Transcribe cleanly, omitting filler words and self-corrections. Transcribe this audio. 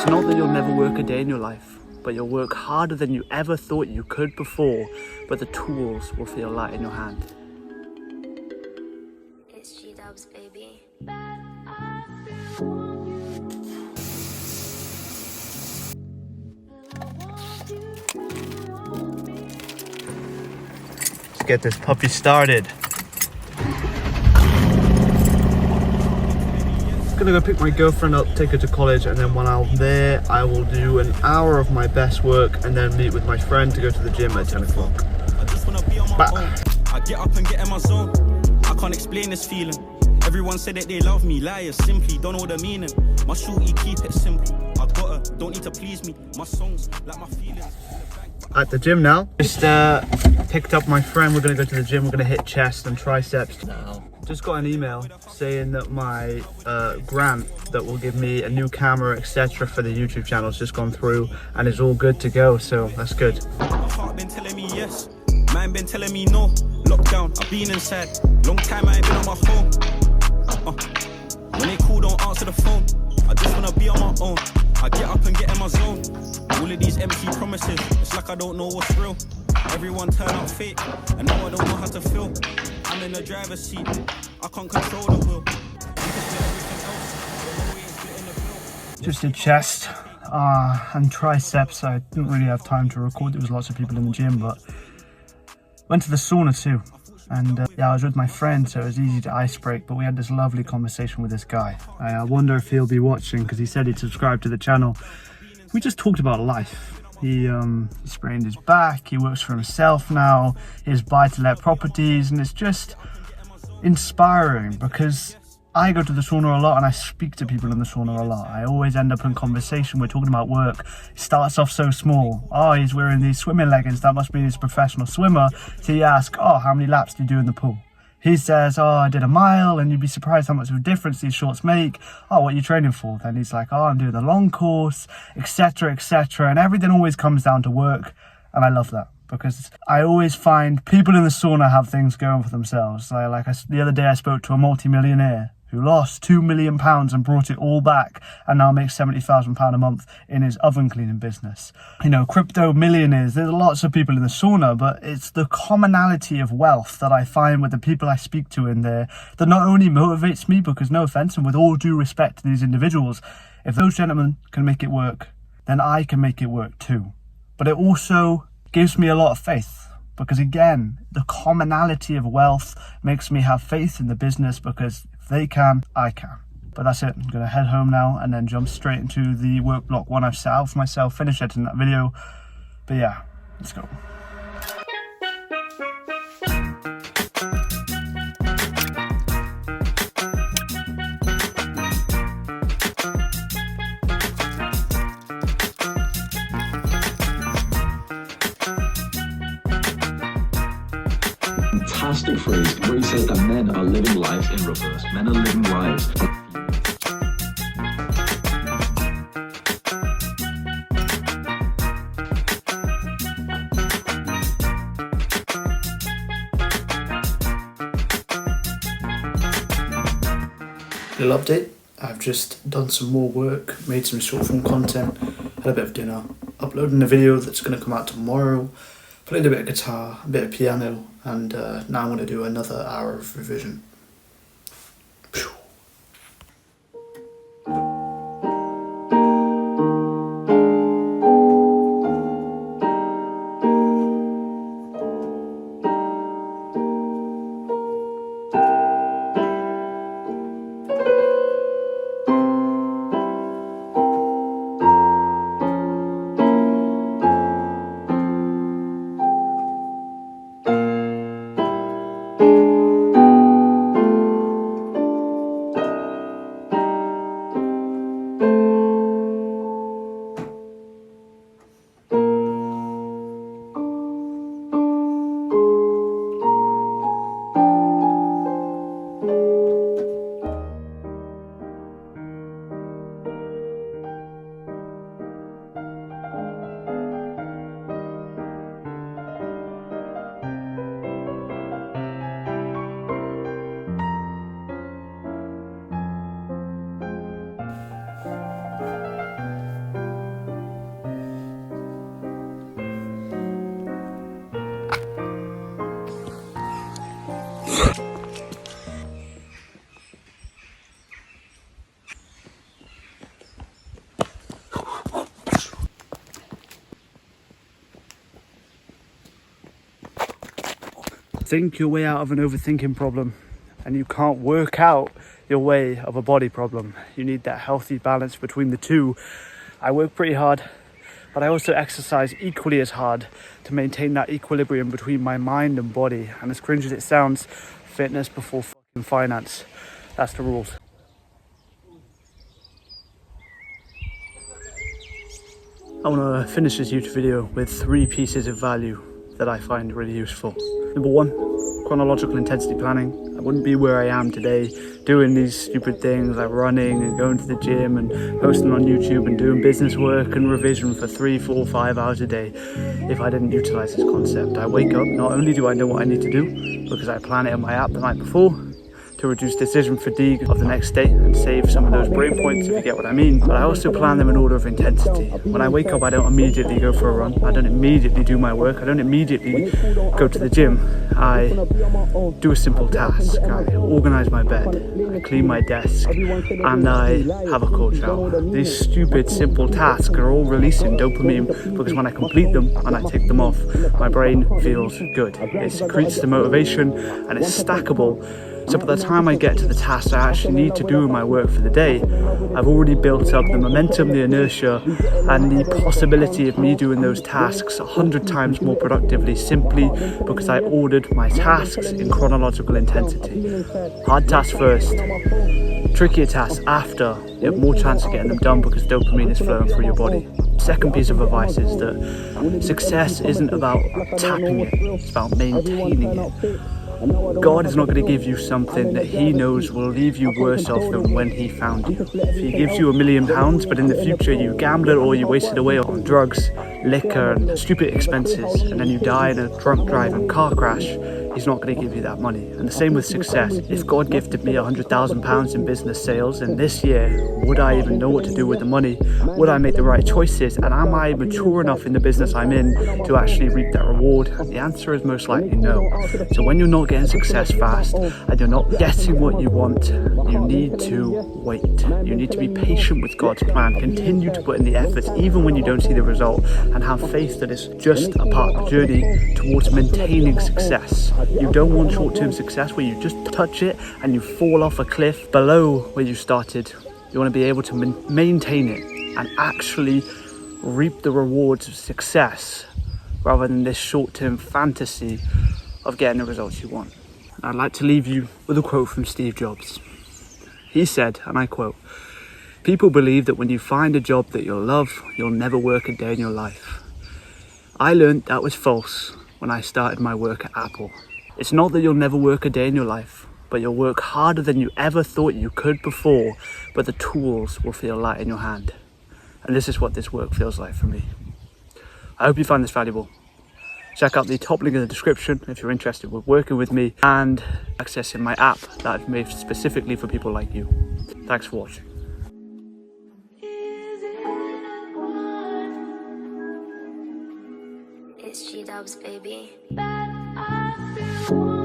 It's not that you'll never work a day in your life, but you'll work harder than you ever thought you could before, but the tools will feel light in your hand. It's G-Dubs, baby. Let's get this puppy started. Gonna go pick my girlfriend up, take her to college, and then when I'm there, I will do an hour of my best work and then meet with my friend to go to the gym at 10 o'clock. I just wanna be on my own. I get up and get in my zone. I can't explain this feeling. Everyone said that they love me, liars simply don't know the meaning. My shorty keep it simple. I got her, don't need to please me. My songs like my feelings. At the gym now. Just picked up my friend. We're gonna go to the gym. We're gonna hit chest and triceps now. Just got an email saying that my grant that will give me a new camera, etc. for the YouTube channel has just gone through and is all good to go. So that's good. My heart been telling me yes, man been telling me no. Lockdown, I've been inside. Long time I ain't been on my phone. When they call, don't answer the phone. I just wanna be on my own. I get up and get in my zone. All of these empty promises, it's like I don't know what's real. Everyone turn out fake, and now I don't know how to feel. I'm in the driver's seat, I can't control the wheel. Just did chest and triceps. I didn't really have time to record. There was lots of people in the gym, but went to the sauna too. And yeah, I was with my friend, so it was easy to ice break, but we had this lovely conversation with this guy. I wonder if he'll be watching, because he said he'd subscribe to the channel. We just talked about life. He sprained his back, he works for himself now, he has buy-to-let properties, and it's just inspiring because I go to the sauna a lot and I speak to people in the sauna a lot. I always end up in conversation, we're talking about work. It starts off so small. Oh, he's wearing these swimming leggings, that must be his professional swimmer. So you ask, oh, how many laps do you do in the pool? He says, oh, I did a mile, and you'd be surprised how much of a difference these shorts make. Oh, what are you training for? Then he's like, oh, I'm doing the long course, etc., etc. And everything always comes down to work. And I love that because I always find people in the sauna have things going for themselves. The other day I spoke to a multi-millionaire who lost £2 million and brought it all back and now makes £70,000 a month in his oven cleaning business. You know, crypto millionaires, there's lots of people in the sauna, but it's the commonality of wealth that I find with the people I speak to in there that not only motivates me, because no offense, and with all due respect to these individuals, if those gentlemen can make it work, then I can make it work too. But it also gives me a lot of faith. Because again, the commonality of wealth makes me have faith in the business, because if they can, I can. But that's it. I'm going to head home now and then jump straight into the work block one I've set out for myself, finish editing that video. But yeah, let's go. Fantastic phrase where he says that men are living lives in reverse. Men are living lives. Little update. I've just done some more work, made some short form content, had a bit of dinner, uploading a video that's going to come out tomorrow, played a bit of guitar, a bit of piano, and now I'm going to do another hour of revision. think your way out of an overthinking problem, and you can't work out your way of a body problem. You need that healthy balance between the two. I work pretty hard, but I also exercise equally as hard to maintain that equilibrium between my mind and body. And as cringe as it sounds, fitness before fucking finance. That's the rules. I want to finish this YouTube video with 3 pieces of value that I find really useful. Number 1, chronological intensity planning. I wouldn't be where I am today doing these stupid things like running and going to the gym and posting on YouTube and doing business work and revision for 3, 4, 5 hours a day if I didn't utilize this concept. I wake up, not only do I know what I need to do because I plan it in my app the night before to reduce decision fatigue of the next day and save some of those brain points, if you get what I mean. But I also plan them in order of intensity. When I wake up, I don't immediately go for a run. I don't immediately do my work. I don't immediately go to the gym. I do a simple task. I organize my bed, I clean my desk, and I have a cold shower. These stupid, simple tasks are all releasing dopamine because when I complete them and I tick them off, my brain feels good. It secretes the motivation and it's stackable. So by the time I get to the tasks I actually need to do in my work for the day, I've already built up the momentum, the inertia, and the possibility of me doing those tasks 100 times more productively simply because I ordered my tasks in chronological intensity. Hard tasks first, trickier tasks after. You have more chance of getting them done because dopamine is flowing through your body. Second piece of advice is that success isn't about tapping it, it's about maintaining it. God is not going to give you something that he knows will leave you worse off than when he found you. If he gives you £1 million, but in the future you gamble it or you waste it away on drugs, liquor and stupid expenses, and then you die in a drunk driving car crash, he's not going to give you that money. And the same with success. If God gifted me £100,000 in business sales, and this year, would I even know what to do with the money? Would I make the right choices? And am I mature enough in the business I'm in to actually reap that reward? And the answer is most likely no. So when you're not getting success fast and you're not getting what you want, you need to wait. You need to be patient with God's plan. Continue to put in the effort even when you don't see the result, and have faith that it's just a part of the journey towards maintaining success. You don't want short-term success where you just touch it and you fall off a cliff below where you started. You want to be able to maintain it and actually reap the rewards of success rather than this short-term fantasy of getting the results you want. I'd like to leave you with a quote from Steve Jobs. He said, and I quote, "People believe that when you find a job that you'll love, you'll never work a day in your life. I learned that was false when I started my work at Apple. It's not that you'll never work a day in your life, but you'll work harder than you ever thought you could before, but the tools will feel light in your hand." And this is what this work feels like for me. I hope you find this valuable. Check out the top link in the description if you're interested with working with me and accessing my app that I've made specifically for people like you. Thanks for watching. It's G-Dubs, baby. That I still want.